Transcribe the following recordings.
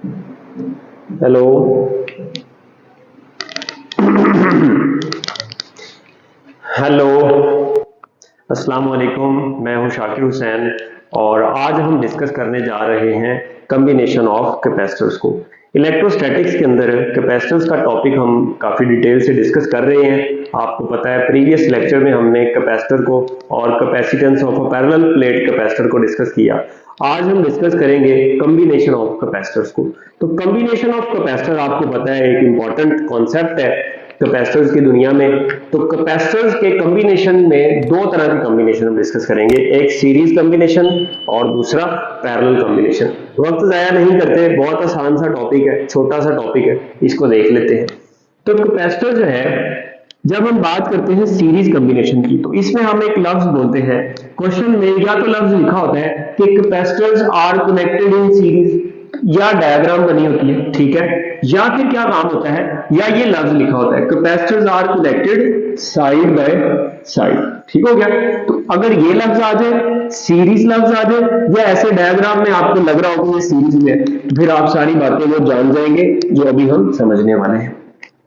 Hello, hello, अस्सलाम वालेकुम। मैं हूं शाकिर हुसैन और आज हम डिस्कस करने जा रहे हैं कम्बिनेशन ऑफ कैपेसिटर्स को। इलेक्ट्रोस्टैटिक्स के अंदर कैपेसिटर्स का टॉपिक हम काफ़ी डिटेल से डिस्कस कर रहे हैं। आपको पता है प्रीवियस लेक्चर में हमने कैपेसिटर को और capacitance of a parallel plate capacitor को डिस्कस किया। आज हम डिस्कस करेंगे कम्बिनेशन ऑफ कैपेसिटर्स को। तो कम्बिनेशन ऑफ कैपेसिटर आपको पता है एक इंपॉर्टेंट कॉन्सेप्ट है कैपेसिटर्स की दुनिया में। तो कैपेसिटर्स के कॉम्बिनेशन में दो तरह के कॉम्बिनेशन हम डिस्कस करेंगे, एक सीरीज कॉम्बिनेशन और दूसरा पैरेलल कॉम्बिनेशन। वक्त जाया नहीं करते, बहुत आसान सा टॉपिक है, छोटा सा टॉपिक है, इसको देख लेते हैं। तो कैपेसिटर जो है, जब हम बात करते हैं सीरीज कॉम्बिनेशन की, तो इसमें हम एक लफ्ज बोलते हैं, क्वेश्चन में या तो लफ्ज लिखा होता है कि capacitors are connected in series, या डायग्राम बनी होती है, ठीक है, या फिर क्या काम होता है, या ये लफ्ज लिखा होता है capacitors are connected side by side. ठीक हो गया। तो अगर ये लफ्ज आ जाए, सीरीज लफ्ज आ जाए, या ऐसे डायग्राम में आपको लग रहा हो कि ये सीरीज में है, तो फिर आप सारी बातें वो जान जाएंगे जो अभी हम समझने वाले हैं।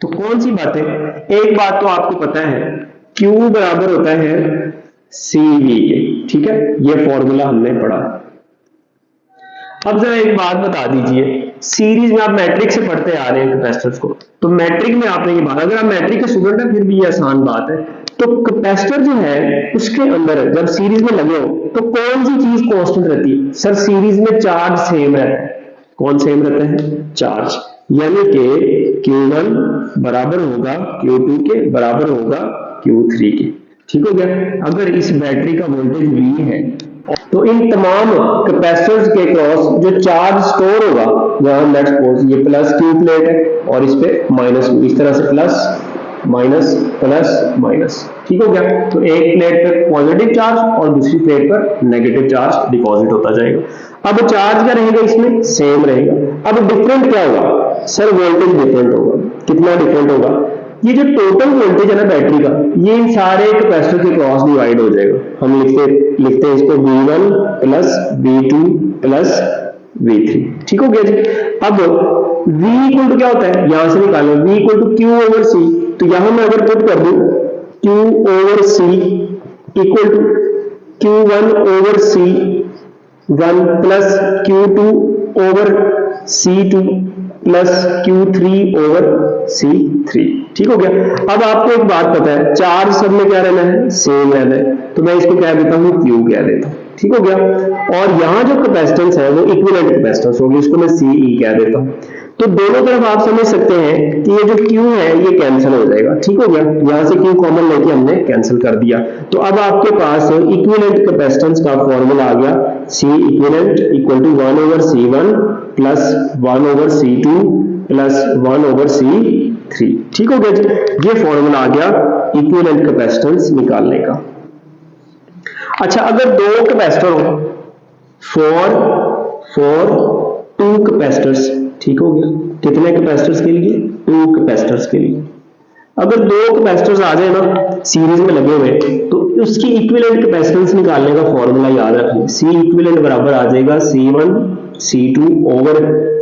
तो कौन सी बातें? एक बात तो आपको पता है, Q बराबर होता है CV के, ठीक है, ये फॉर्मूला हमने पढ़ा। अब जरा एक बात बता दीजिए, सीरीज में आप मैट्रिक से पढ़ते आ रहे हैं कैपेसिटर्स को, तो मैट्रिक में आपने ये बात, अगर आप मैट्रिक के स्टूडेंट हैं फिर भी ये आसान बात है। तो कैपेसिटर जो है उसके अंदर जब सीरीज में लगे हो तो कौन सी चीज कांस्टेंट रहती है? सर सीरीज में चार्ज सेम रहता है। कौन सेम रहता है? चार्ज, यानी कि Q1 बराबर होगा Q2 के, बराबर होगा Q3 के। ठीक हो गया। अगर इस बैटरी का वोल्टेज V है तो इन तमाम कैपेसिटर्स के क्रॉस जो चार्ज स्टोर होगा, जहां लेट्स सपोज ये प्लस Q प्लेट है और इस पे माइनस, इस तरह से प्लस माइनस प्लस माइनस। ठीक हो गया। तो एक प्लेट पर पॉजिटिव चार्ज और दूसरी प्लेट पर नेगेटिव चार्ज डिपॉजिट होता जाएगा। अब चार्ज क्या रहेगा? इसमें सेम रहेगा। अब डिफरेंट क्या होगा? सर वोल्टेज डिफरेंट होगा। कितना डिफरेंट होगा? ये जो टोटल वोल्टेज है ना बैटरी का, ये इन सारे कैपेसिटर के क्रॉस डिवाइड हो जाएगा। हम लिखते हैं इसको V1 plus V2 plus V3। ठीक हो गया जी। अब V इक्वल टू क्या होता है? यहां से निकालें, V equal to Q over C। तो यहां मैं अगर पुट कर दूं Q over C equal to Q1 over C1 plus Q2 over C2 plus Q3 over C3। ठीक हो गया। अब आपको एक बात पता है, चार्ज सब में क्या रहना है? सेम रहना है। तो मैं इसको क्या देता हूं? Q कह देता हूं। ठीक हो गया। और यहां जो कैपेसिटेंस है वो इक्विवेलेंट कैपेसिटेंस होगी, इसको मैं CE कह देता हूं। तो दोनों तरफ आप समझ सकते हैं कि ये जो Q है ये कैंसिल हो जाएगा। ठीक हो गया। यहां से Q कॉमन लेके हमने कैंसिल कर दिया। तो अब आपके पास इक्विवेलेंट कैपेसिटेंस का फॉर्मूला आ गया, C equivalent equal to 1 over C1 plus 1 over C2 plus 1 over C3। ठीक हो गया जी। ये फॉर्मूला आ गया इक्विवेलेंट कैपेसिटेंस निकालने का। अच्छा, अगर दो कैपेसिटर हो, फॉर टू कैपेसिटर्स, ठीक हो गया। कितने कैपेसिटर्स के लिए? टू कैपेसिटर्स के लिए। अगर दो कैपेसिटर्स आ जाए ना सीरीज में लगे हुए, तो उसकी इक्विवेलेंट कैपेसिटेंस निकालने का फॉर्मूला याद रखिए, C इक्विवेलेंट बराबर आ जाएगा C1 C2 over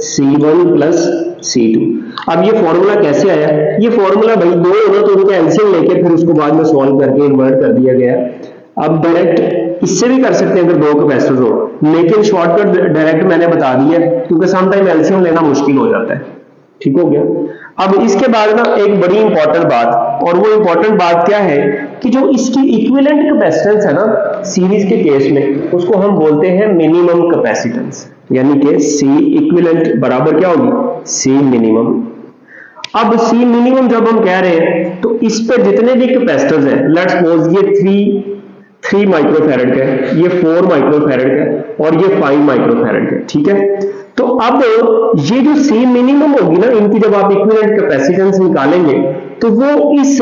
C1 plus C2। अब ये फॉर्मूला कैसे आया? ये फॉर्मूला भाई दो होगा तो उनका एलसीएम लेके फिर उसको बाद में सॉल्व करके इन्वर्ट कर दिया गया। अब डायरेक्ट इससे भी कर सकते हैं अगर दो कैपेसिटर्स हो, लेकिन शॉर्टकट डायरेक्ट मैंने बता दिया क्योंकि समटाइम एलसीएम लेना मुश्किल हो जाता है। ठीक हो गया। अब इसके बाद ना एक बड़ी इंपॉर्टेंट बात, और वो इंपॉर्टेंट बात क्या है कि जो इसकी इक्विवेलेंट कैपेसिटेंस है ना सीरीज के केस में, उसको हम बोलते हैं मिनिमम कैपेसिटेंस, यानी कि C इक्विवेलेंट बराबर क्या होगी? C minimum. अब C मिनिमम जब हम कह रहे हैं तो इस पे जितने भी कैपेसिटर्स हैं, लेट्स सपोज ये 3 माइक्रोफैरड का है, ये 4 माइक्रोफैरड का है और ये 5 माइक्रोफैरड का है। ठीक है। तो अब ये जो C मिनिमम होगी ना, इनकी जब आप इक्विवेलेंट कैपेसिटेंस निकालेंगे तो वो इस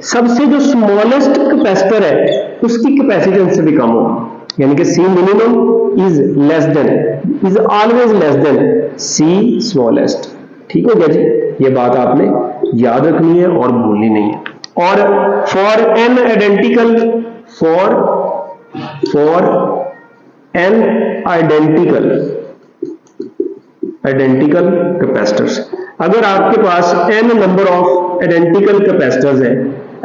सबसे जो स्मॉलेस्ट कैपेसिटर है उसकी कैपेसिटेंस से भी कम होगी, यानी कि C minimum is less than, is always less than C smallest. ठीक हो गया जी। ये बात आपने याद रखनी है और भूलनी नहीं है। और for N identical identical capacitors. अगर आपके पास n number of identical capacitors है,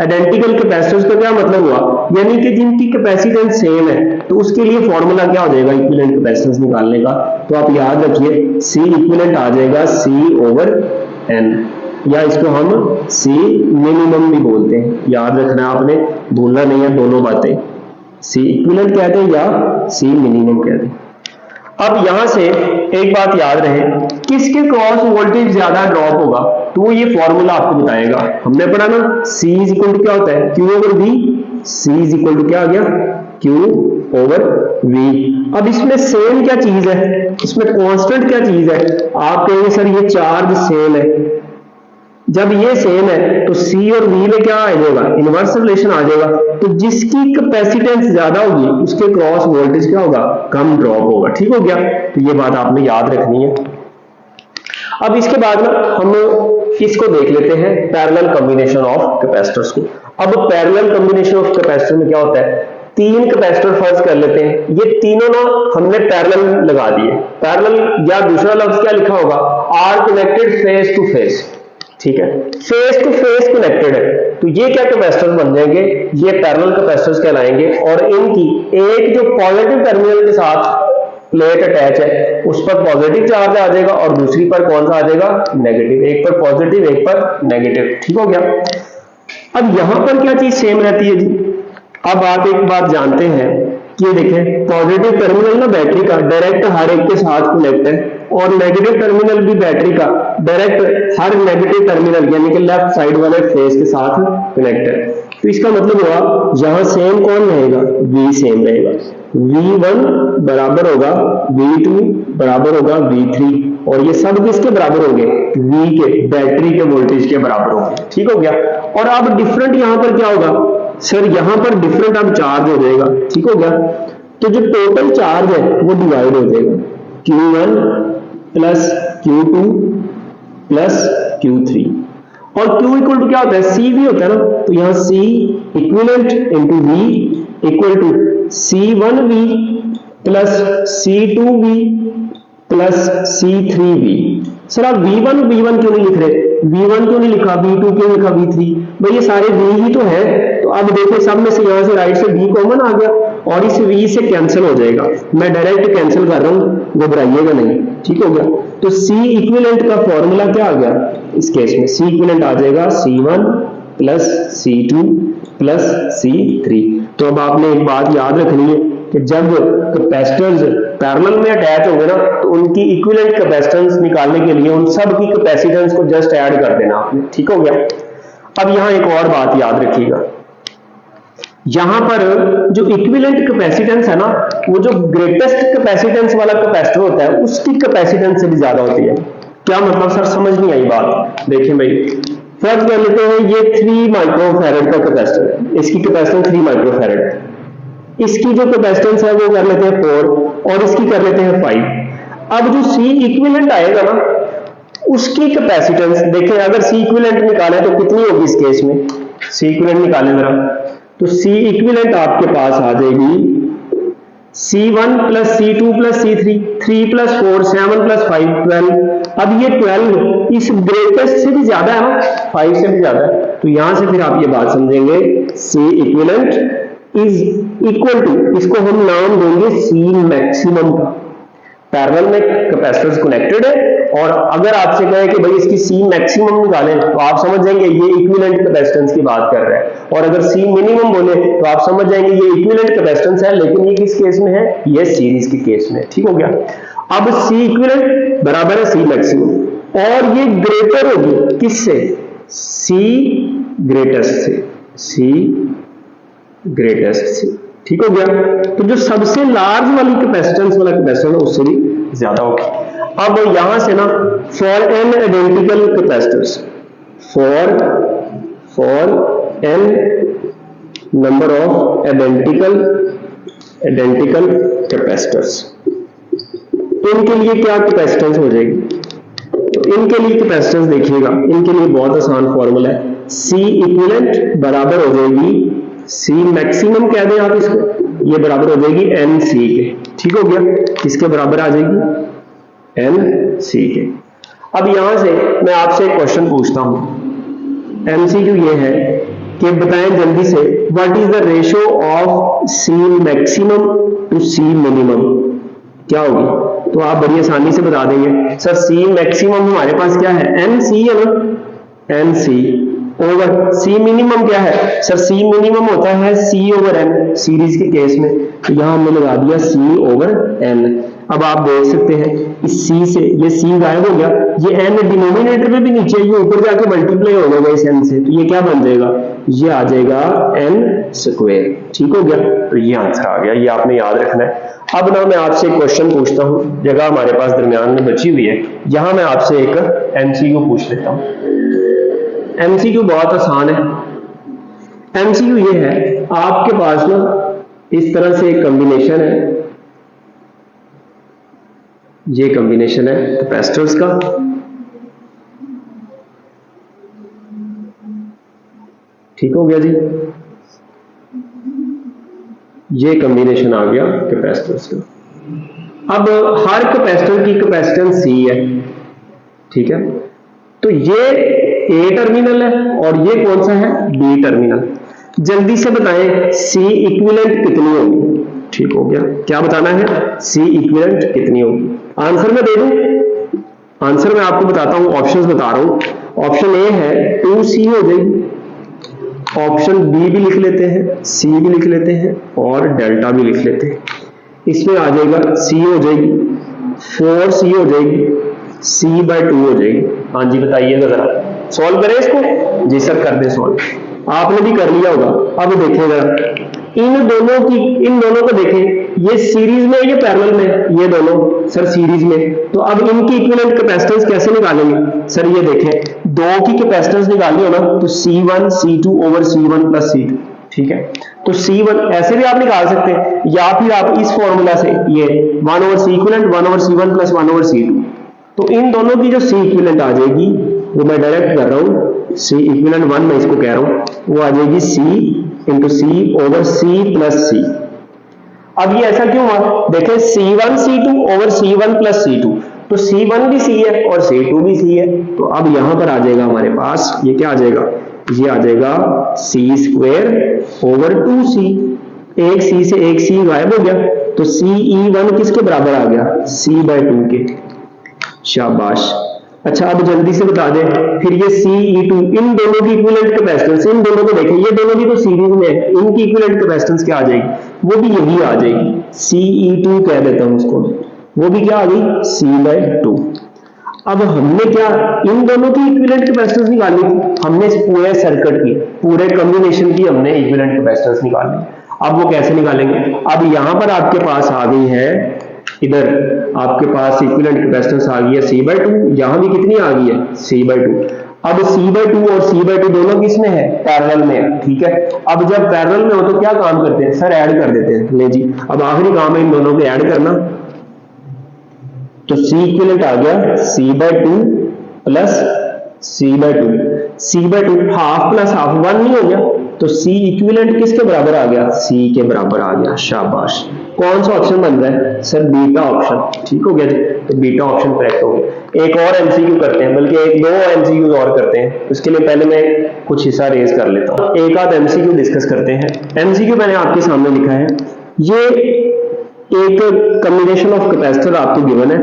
आइडेंटिकल कैपेसिटर्स का क्या मतलब हुआ, यानी कि जिनकी कैपेसिटेंस सेम है, तो उसके लिए फॉर्मूला क्या हो जाएगा इक्विवेलेंट कैपेसिटेंस निकालने का, तो आप याद रखिए C इक्विवेलेंट आ जाएगा C/n, या इसको हम C मिनिमम भी बोलते हैं, याद रखना है आपने, भूलना नहीं है दोनों बातें, C इक्विवेलेंट कहते हैं या C मिनिमम कहते हैं। अब यहां से एक बात याद रहे, किसके क्रॉस वोल्टेज ज्यादा ड्रॉप होगा, तो वो ये फॉर्मूला आपको बताएगा। हमने पढ़ा ना C इज इक्वल टू क्या होता है, Q/V, C is equal to क्या आ गया, Q/V। अब इसमें सेम क्या चीज है, इसमें कांस्टेंट क्या चीज है, आप कहेंगे सर ये चार्ज सेम है, जब ये सेम है तो C और V में क्या आ जाएगा, इनवर्स रिलेशन आ जाएगा, तो जिसकी कैपेसिटेंस ज्यादा होगी उसके क्रॉस वोल्टेज क्या होगा, कम ड्रॉप होगा। ठीक हो गया, तो ये बात आपने याद रखनी है। अब इसके बाद ना हम इसको देख लेते हैं पैरेलल कॉम्बिनेशन ऑफ कैपेसिटर्स को। अब पैरेलल कॉम्बिनेशन ऑफ कैपेसिटर में क्या होता है, तीन कैपेसिटर फर्ज कर लेते हैं, ये तीनों ना हमने पैरेलल लगा दिए, पैरेलल या दूसरा लफ्ज क्या लिखा होगा, are connected face to face, ठीक है, फेस टू फेस कनेक्टेड है, तो ये क्या कैपेसिटर बन जाएंगे, ये पैरेलल कैपेसिटर्स कहलाएंगे, और इनकी एक जो पॉजिटिव टर्मिनल के साथ प्लेट अटैच है उस पर पॉजिटिव चार्ज आ जाएगा और दूसरी पर कौन सा आ जाएगा, नेगेटिव, एक पर पॉजिटिव एक पर नेगेटिव। ठीक हो गया। अब यहां पर क्या चीज सेम रहती है जी, अब आप एक बात जानते हैं कि ये देखें पॉजिटिव टर्मिनल ना बैटरी का डायरेक्ट हर एक के साथ कनेक्ट है, और नेगेटिव टर्मिनल भी बैटरी का डायरेक्ट हर नेगेटिव टर्मिनल यानी कि लेफ्ट साइड वाले फेस के साथ कनेक्ट है। तो इसका मतलब हुआ यहां सेम कौन रहेगा, V सेम रहेगा, V1 बराबर होगा V2 बराबर होगा V3, और ये सब किसके बराबर होंगे, V के, बैटरी के वोल्टेज के बराबर होंगे। ठीक हो गया। और अब डिफरेंट यहां पर क्या होगा सर, यहां पर डिफरेंट अब चार्ज हो जाएगा। ठीक हो गया, तो जो टोटल चार्ज है वो डिवाइड हो जाएगा, Q1 plus Q2 plus Q3, और Q इक्वल टू क्या होता है, C भी होता है ना, तो यहां C equivalent into V equal to C1V plus C2V plus C3V। Sir आप V1 क्यों नहीं लिख रहे, V1 क्यों नहीं लिखा, V2 क्यों लिखा, V3, भाई ये सारे V ही तो है। तो अब देखो सब में से यहां से राइट से V कॉमन आ गया और इस V से कैंसिल हो जाएगा, मैं डायरेक्ट कैंसिल कर रहा हूं, घबराइएगा नहीं। ठीक हो गया, तो C इक्विवेलेंट का फॉर्मूला क्या आ गया, इस केस में C इक्विवेलेंट आ जाएगा C1 plus C2 plus C3। तो अब आपने एक बात याद रखनी है कि जब कैपेसिटर्स पैरेलल में अटैच होंगे ना, तो उनकी इक्विवेलेंट कैपेसिटेंस निकालने के लिए उन सब की कैपेसिटेंस को जस्ट ऐड कर देना आपने। ठीक हो गया। अब यहां एक और बात याद रखिएगा, यहां पर जो इक्विवेलेंट कैपेसिटेंस है ना, वो जो ग्रेटेस्ट कैपेसिटेंस वाला कैपेसिटर होता है उसकी कैपेसिटेंस से भी ज्यादा होती है। क्या मतलब सर, समझ नहीं आई बात। देखिए भाई, फर्स्ट कर लेते हैं, ये 3 माइक्रोफैरड का कैपेसिटर है, इसकी कैपेसिटेंस 3 माइक्रोफैरड है, इसकी जो कैपेसिटेंस है वो कर लेते हैं 4 और इसकी कर लेते हैं 5। अब जो C इक्विवेलेंट आएगा ना, उसकी कैपेसिटेंस देखें, अगर C इक्विवेलेंट निकालें तो कितनी होगी इस केस में, C इक्विवेलेंट निकालें जरा, तो C इक्विवेलेंट आपके पास आ जाएगी C1 plus C2 plus C3, 3 plus 4 7 plus 5 12। अब ये 12 इस ग्रेटेस्ट से भी ज्यादा है ना, 5 से भी ज्यादा है, तो यहां से फिर आप ये बात समझेंगे C equivalent is equal to, इसको हम नाम देंगे C मैक्सिमम का। पैरेलल में कैपेसिटर्स कनेक्टेड है, और अगर आपसे कहे कि भाई इसकी C मैक्सिमम निकालें तो आप समझ जाएंगे ये इक्विवेलेंट कैपेसिटेंस की बात कर रहा है, और अगर C मिनिमम बोले तो आप समझ जाएंगे ये इक्विवेलेंट कैपेसिटेंस है, लेकिन ये किस केस में है, ये सीरीज के केस में। ठीक हो गया। अब C इक्विवेलेंट बराबर है C मैक्सिमम, और ये ग्रेटर होगी किससे, C ग्रेटेस्ट से, C ग्रेटेस्ट से। ठीक हो गया। तो जो सबसे लार्ज वाली कैपेसिटेंस वाला कैपेसिटर है उससे भी ज्यादा होगी। अब यहां से ना for N identical capacitors, for n number of identical capacitors, इनके लिए क्या कैपेसिटेंस हो जाएगी, तो इनके लिए कैपेसिटेंस देखिएगा, इनके लिए बहुत आसान फॉर्मूला है, C इक्विवेलेंट बराबर हो जाएगी C मैक्सिमम कह दें आप इसको, ये बराबर हो जाएगी NC के। ठीक हो गया, किसके बराबर आ जाएगी, NC के। अब यहां से मैं आपसे एक क्वेश्चन पूछता हूं, MCQ ये है कि बताएं जल्दी से, what is the ratio of C maximum to C minimum, क्या होगी? तो आप बड़ी आसानी से बता देंगे सर C मैक्सिमम हमारे पास क्या है, NC है ना, NC ओवर C मिनिमम क्या है सर, C मिनिमम होता है C ओवर N सीरीज के केस में, तो यहां हमने लगा दिया C ओवर N। अब आप देख सकते हैं इस C से ये C गायब हो गया, ये N डिनोमिनेटर में भी नीचे, ये ऊपर जाके मल्टीप्लाई हो जाएगा इस N से, तो ये क्या बन जाएगा, ये आ जाएगा N स्क्वायर। ठीक हो गया, तो ये आंसर आ गया, ये आपने याद रखना है। अब ना मैं आपसे एक क्वेश्चन पूछता हूं, जगह हमारे पास दरमियान में बची हुई है, यहां मैं आपसे एक MCQ पूछ लेता हूं। MCQ बहुत आसान है। MCQ ये है, आपके पास ना इस तरह से एक कॉम्बिनेशन है, ये कॉम्बिनेशन है कैपेसिटर्स का, ठीक हो गया जी, ये कॉम्बिनेशन आ गया कैपेसिटर्स का। अब हर कैपेसिटर की कैपेसिटेंस C है, ठीक है, तो ये A टर्मिनल है और ये कौन सा है, B टर्मिनल। जल्दी से बताएं C इक्विवेलेंट कितनी होगी, ठीक हो गया, क्या बताना है, C इक्विवेलेंट कितनी होगी। आंसर मैं दे दूं, आंसर मैं आपको बताता हूं, ऑप्शंस बता रहा हूं। ऑप्शन ए है 2C हो जाएगी, ऑप्शन बी भी लिख लेते हैं, C भी लिख लेते हैं और डेल्टा भी लिख लेते हैं। इसमें आ जाएगा C हो जाएगी 4C हो जाएगी, C/2 हो जाएगी। हाँ जी बताइएगा जरा, सॉल्व करें इसको, जी सर कर दे सॉल्व, आपने भी कर लिया होगा। अब देखिएगा इन दोनों को देखें, ये सीरीज में, ये पैरेलल में, ये दोनों सर सीरीज में, तो अब इनकी इक्विवेलेंट कैपेसिटेंस कैसे निकालेंगे सर, ये देखें दो की कैपेसिटेंस निकालनी हो ना, तो C1 C2 over C1 plus C2, ठीक है, तो C1 ऐसे भी आप निकाल सकते हैं, या फिर आप इस फॉर्मूला से ये 1 over C equivalent 1 over C1 plus 1 over C2, तो इन दोनों की जो C इक्विवेलेंट आ जाएगी, वो मैं डायरेक्ट कर रहा हूं, C इक्विवेलेंट 1 मैं इसको कह रहा हूं, वो आ जाएगी C into C over C plus C। अब ये ऐसा क्यों हुआ, देखें C1 C2 over C1 plus C2, तो C1 भी C है और C2 भी C है, तो अब यहां पर आ जाएगा हमारे पास, ये क्या आ जाएगा, ये आ जाएगा C स्क्वायर ओवर 2C, एक C से एक C गायब हो गया, तो CE1 किसके बराबर आ गया, C/2 के। शाबाश। अच्छा अब जल्दी से बता दें, फिर ये CE2, इन दोनों की इक्विवेलेंट कैपेसिटेंस, इन दोनों को देखें, ये दोनों भी तो सीरीज में है, इनकी इक्विवेलेंट कैपेसिटेंस क्या आ जाएगी, वो भी यही आ जाएगी, CE2 कह देता हूं उसको, वो भी क्या आ गई, C/2। अब हमने क्या, इन दोनों की इक्विवेलेंट कैपेसिटेंस निकालनी थी, हमने इस पूरे सर्किट की, पूरे कॉम्बिनेशन की हमने इक्विवेलेंट कैपेसिटेंस निकालनी। अब वो कैसे निकालेंगे, अब यहां पर आपके पास आ गई है, इधर आपके पास इक्विवेलेंट कैपेसिटेंस आ गई है C/2, यहां भी कितनी आ गई है, C/2। अब C/2 और C/2 दोनों किस में है, पैरेलल में है, ठीक है। अब जब पैरेलल में हो तो क्या काम करते हैं सर, ऐड कर देते हैं, ले जी अब आखिरी काम है इन दोनों को ऐड करना, तो C इक्विवेलेंट आ गया C/2 plus C/2, C/2 half plus half 1 नहीं हो गया, तो C इक्विवेलेंट किसके बराबर आ गया, C के बराबर आ गया। शाबाश। कौन सा ऑप्शन बन रहा है सर, बीटा ऑप्शन, ठीक हो गया जी, तो बीटा ऑप्शन करेक्ट हो गया। एक और MCQ करते हैं, बल्कि एक दो MCQ और करते हैं, उसके लिए पहले मैं कुछ हिस्सा रेज कर लेता हूं, एक आध MCQ डिस्कस करते हैं। MCQ मैंने आपके सामने लिखा है, ये एक कॉम्बिनेशन ऑफ कैपेसिटर आपको गिवन है,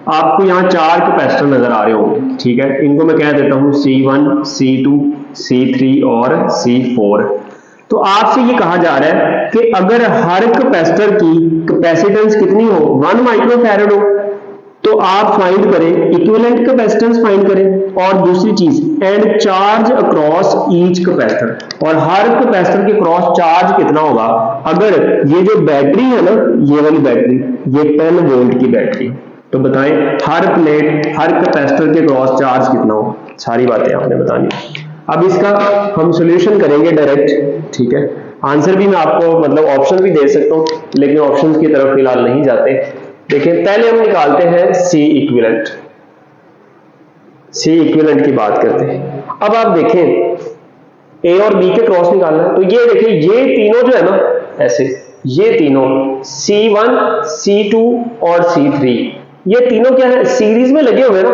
आपको यहाँ 4 कैपेसिटर नजर आ रहे होंगे, ठीक है, इनको मैं कह देता हूं C1 C2 C3 और C4। तो आपसे ये कहा जा रहा है कि अगर हर कैपेसिटर की कैपेसिटेंस कितनी हो, 1 माइक्रोफैरड हो, तो आप फाइंड करें इक्विवेलेंट कैपेसिटेंस फाइंड करें, और दूसरी चीज and charge across each capacitor, और हर कैपेसिटर के क्रॉस चार्ज कितना होगा। अगर ये जो बैटरी है ना, ये वाली बैटरी, ये 10 वोल्ट की बैटरी, तो बताएं हर प्लेट, हर कैपेसिटर के क्रॉस चार्ज कितना हो, सारी बातें आपने बतानी। अब इसका हम सॉल्यूशन करेंगे डायरेक्ट, ठीक है, आंसर भी मैं आपको मतलब ऑप्शन भी दे सकता हूं, लेकिन ऑप्शंस की तरफ फिलहाल नहीं जाते। देखिए पहले हम निकालते हैं C इक्विवेलेंट, C इक्विवेलेंट की बात करते हैं। अब आप देखें A और B के क्रॉस निकालना है, तो ये देखिए ये तीनों जो है ना, ऐसे ये तीनों C1 C2 और C3, ये तीनों क्या है, सीरीज में लगे हुए ना,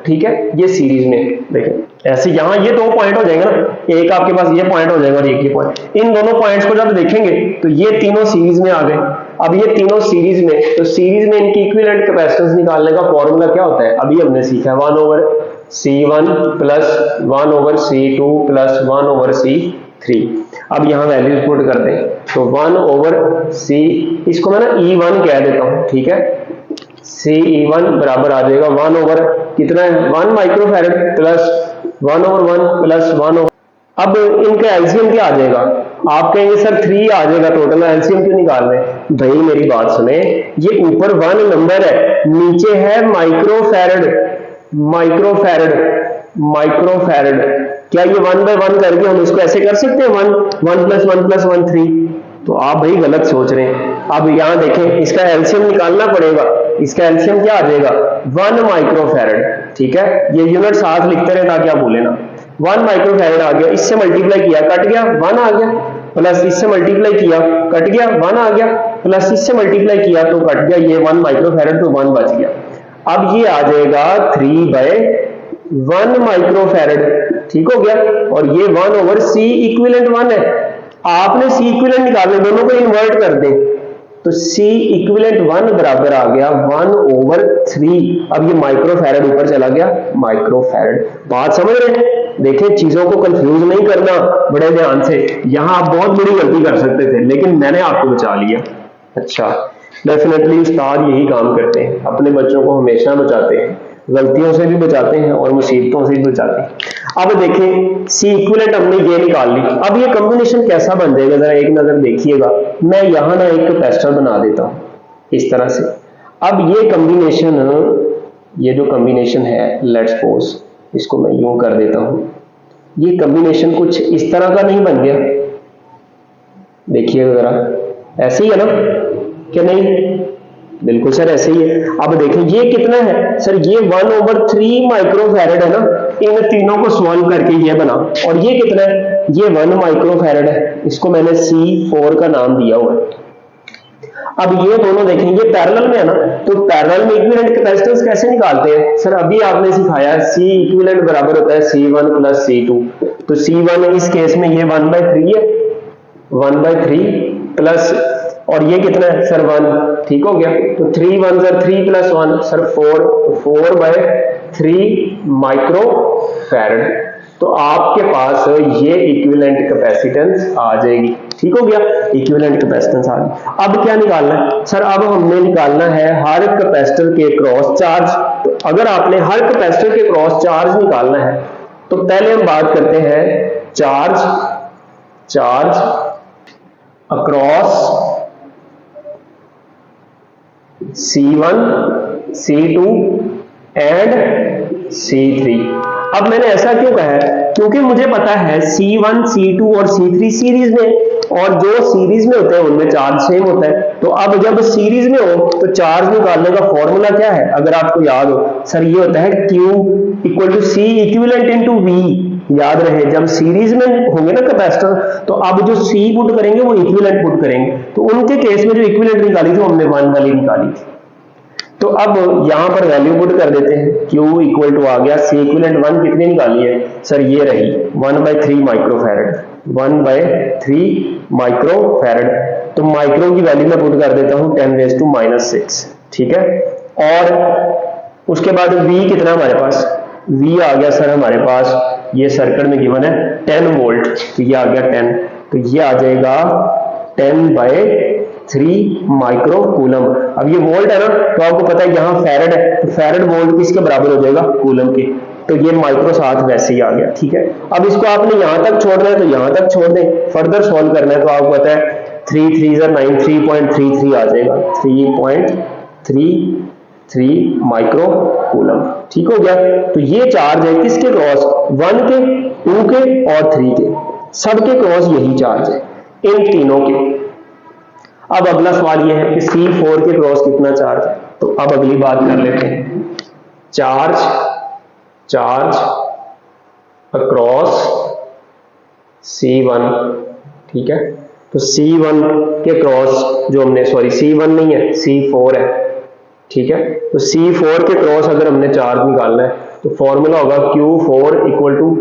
ठीक है, ये सीरीज में देखें ऐसे, यहां ये दो पॉइंट हो जाएंगे ना, एक आपके पास ये पॉइंट हो जाएगा और एक ये पॉइंट, इन दोनों पॉइंट्स को जब देखेंगे तो ये तीनों सीरीज में आ गए। अब ये तीनों सीरीज में, तो सीरीज में इनकी इक्विवेलेंट कैपेसिटेंस निकालने का फॉर्मूला क्या होता है, अभी हमने सीखा 1/C1 plus 1/C2 plus 1/C3। अब यहाँ वैल्यूज पुट कर दें, तो 1/C, इसको मैं ना E1 कह देता हूं, ठीक है, CE1 बराबर आ जाएगा 1 कितना है, 1 माइक्रोफैरड प्लस 1/1 प्लस 1। अब इनका एलसीएम क्या आ जाएगा, आप कहेंगे सर 3 आ जाएगा टोटल, एलसीएम क्यों निकाल रहे हैं भाई, मेरी बात सुने, ये ऊपर 1 नंबर है, नीचे है माइक्रोफैरड, माइक्रोफैरड, माइक्रोफैरड, क्या ये 1/1 करके हम इसको ऐसे कर सकते हैं, 1 प्लस 1 प्लस 1 3? तो आप भाई गलत सोच रहे हैं। अब यहां देखें, इसका एलसीएम निकालना पड़ेगा, इसका एलसीएम क्या आ जाएगा, 1 माइक्रोफैरड, ठीक है, ये यूनिट साथ लिखते रहे ताकि आप भूले ना। 1 माइक्रोफैरड आ गया, इससे मल्टीप्लाई किया कट गया 1 आ गया, प्लस इससे मल्टीप्लाई किया कट गया 1 आ गया, प्लस इससे मल्टीप्लाई किया तो कट गया ये 1 माइक्रोफैरड, तो 1 बच गया। अब ये आ जाएगा 3/1 माइक्रोफैरड, ठीक हो गया, और ये 1/C इक्विवेलेंट 1 है। आपने C इक्विवेलेंट निकालने, दोनों को इन्वर्ट कर दें, तो C इक्विवेलेंट 1 बराबर आ गया 1/3। अब ये माइक्रोफैरड ऊपर चला गया माइक्रोफैरड। बात समझ रहे हैं? देखिए चीजों को कंफ्यूज नहीं करना बड़े ध्यान से, यहां आप बहुत बड़ी गलती कर सकते थे लेकिन मैंने आपको बचा लिया। अच्छा, डेफिनेटली उस्ताद यही काम करते हैं, अपने बच्चों को हमेशा बचाते हैं, गलतियों से भी बचाते हैं और मुसीबतों से भी बचाते हैं। अब देखें C इक्विवेलेंट हमने ये निकाल ली, अब ये कॉम्बिनेशन कैसा बन जाएगा जरा एक नजर देखिएगा। मैं यहां ना एक कैपेसिटर बना देता हूं इस तरह से। अब ये कॉम्बिनेशन, ये जो कॉम्बिनेशन है, लेट्स सपोज इसको मैं यूं कर देता हूं, ये कॉम्बिनेशन कुछ इस तरह का नहीं बन गया, देखिएगा जरा, ऐसे ही है ना, क्या नहीं, बिल्कुल सर ऐसे ही है। अब देखें ये कितना है सर, ये 1/3 माइक्रोफैरड है ना, इन तीनों को सॉल्व करके ये बना, और ये कितना है, ये 1 माइक्रोफैरड है, इसको मैंने C4 का नाम दिया हुआ है। अब ये दोनों देखें, ये पैरेलल में है ना, तो पैरेलल में इक्विवेलेंट कैपेसिटेंस कैसे निकालते हैं सर, अभी आपने सिखाया C इक्विवेलेंट बराबर होता है C1 प्लस C2, तो C1 इस केस में ये 1/3 है, 1/3 प्लस, और ये कितना है सर 1, ठीक हो गया, तो 3 1 सर 3 प्लस 1 सर 4, 4/3 माइक्रोफैरड। तो आपके पास ये इक्विवेलेंट कैपेसिटेंस आ जाएगी, ठीक हो गया, इक्विवेलेंट कैपेसिटेंस आ गई। अब क्या निकालना है सर, अब हमने निकालना है हर कैपेसिटर के क्रॉस चार्ज। तो अगर आपने हर कैपेसिटर के क्रॉस चार्ज निकालना है तो पहले हम बात करते हैं charge across C1 C2 and C3। अब मैंने ऐसा क्यों कहा है, क्योंकि मुझे पता है C1 C2 और C3 सीरीज में, और जो सीरीज में होते हैं उनमें चार्ज सेम होता है। तो अब जब सीरीज में हो तो चार्ज निकालने का फॉर्मूला क्या है, अगर आपको याद हो सर, ये होता है Q equal to C equivalent into V। याद रहे जब सीरीज में होंगे ना कैपेसिटर, तो अब जो C पुट करेंगे वो इक्विवेलेंट पुट करेंगे, तो उनके केस में जो इक्विवेलेंट निकाली थी हमने 1 वाली निकाली थी। तो अब यहां पर वैल्यू पुट कर देते हैं, Q इक्वल टू आ गया C इक्विवेलेंट 1 कितनी निकाली है सर, ये रही 1/3 माइक्रोफैरड, 1/3 माइक्रोफैरड। तो माइक्रो की वैल्यू मैं पुट कर देता हूं 10⁻⁻⁶, ठीक है, और उसके बाद V कितना हमारे पास, V आ गया सर हमारे पास, ये सर्किट में गिवन है 10 वोल्ट, तो ये आ गया 10, तो ये आ जाएगा 10/3 माइक्रो कूलम। अब ये वोल्ट है ना, तो आपको पता है यहाँ फैरड है, तो फैरड वोल्ट किसके बराबर हो जाएगा, कूलम के, तो ये माइक्रो साथ वैसे ही आ गया, ठीक है। अब इसको आपने यहां तक छोड़ना है तो यहां तक छोड़ दें, फर्दर सॉल्व करना है तो आपको पता है 3 3 9 3.33 आ जाएगा, 3.33 माइक्रो कूलम, ठीक हो गया। तो ये चार्ज है किसके क्रॉस, 1 के, 2 के और 3 के, सबके क्रॉस यही चार्ज है, इन तीनों के। अब अगला सवाल यह है कि C4 के क्रॉस कितना चार्ज है, तो अब अगली बात कर लेते हैं, चार्ज अक्रॉस C1, ठीक है, तो C1 के क्रॉस जो हमने, सॉरी C1 नहीं है C4 है, ठीक है। तो C4 के क्रॉस अगर हमने चार्ज निकालना है तो फॉर्मूला होगा Q4 equal to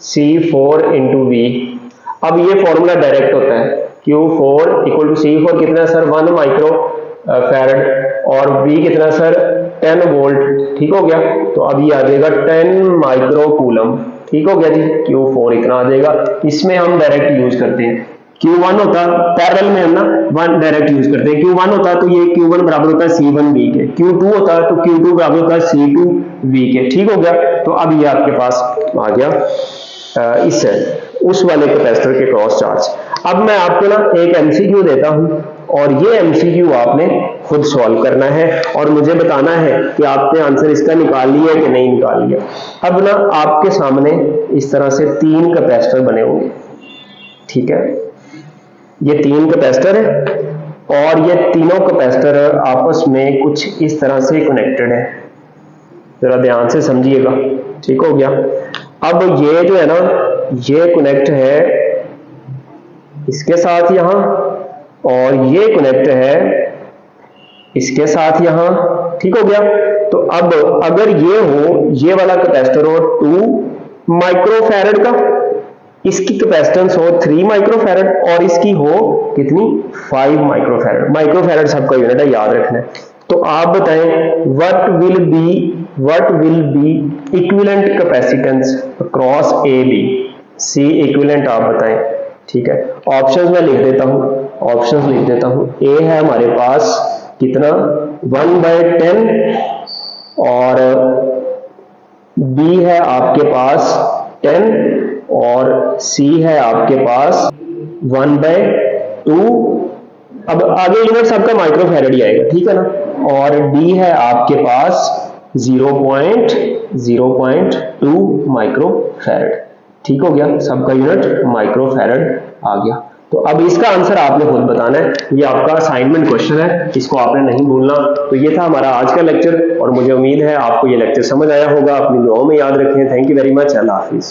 C4 into V। अब ये फॉर्मूला डायरेक्ट होता है, Q4 इक्वल टू C4 कितना सर 1 माइक्रो फैरड और V कितना सर 10 वोल्ट, ठीक हो गया। तो अब ये आ जाएगा 10 माइक्रो कूलम, ठीक हो गया जी। Q4 इतना आ जाएगा, इसमें हम डायरेक्ट यूज करते हैं। Q1 होता पैरेलल में हम ना 1 डायरेक्ट यूज करते हैं। Q1 होता तो ये Q1 बराबर होता है C1V के, Q2 होता तो Q2 बराबर होता है C2V के, ठीक हो गया। तो अब ये आपके पास आ गया इस उस वाले कैपेसिटर के क्रॉस चार्ज। अब मैं आपको ना एक एमसीक्यू देता हूं और ये एमसीक्यू आपने खुद सॉल्व करना है और मुझे बताना है कि आपने आंसर इसका निकाल लिया है कि नहीं निकाल लिया। अब ना आपके सामने इस तरह से 3 कैपेसिटर बने होंगे, ठीक है। ये 3 कैपेसिटर है और ये तीनों कैपेसिटर आपस में कुछ इस तरह से कनेक्टेड है, जरा ध्यान से समझिएगा, ठीक हो गया। अब ये जो है ना ये कनेक्ट है इसके साथ यहां और ये कनेक्ट है इसके साथ यहां, ठीक हो गया। तो अब अगर ये हो, ये वाला कैपेसिटर हो 2 माइक्रोफैरड का, इसकी कैपेसिटेंस हो 3 माइक्रोफैरड और इसकी हो कितनी 5 माइक्रोफैरड। माइक्रोफैरड सबका यूनिट है, याद रखना है। तो आप बताएं what will be equivalent capacitance across A B C, equivalent आप बताएं, ठीक है। ऑप्शंस मैं लिख देता हूं। ए है हमारे पास कितना 1/10 और बी है आपके पास 10 और सी है आपके पास 1/2। अब आगे यूनिट सबका माइक्रोफैरड ही आएगा, ठीक है ना। और डी है आपके पास 0.2 माइक्रोफैरड, ठीक हो गया। सबका यूनिट माइक्रोफैरड आ गया। तो अब इसका आंसर आपने खुद बताना है, ये आपका असाइनमेंट क्वेश्चन है, इसको आपने नहीं भूलना। तो ये था हमारा आज का लेक्चर और मुझे उम्मीद है आपको ये लेक्चर समझ आया होगा। अपनी दुआओं में याद रखें। Thank you very much. Allah Hafiz.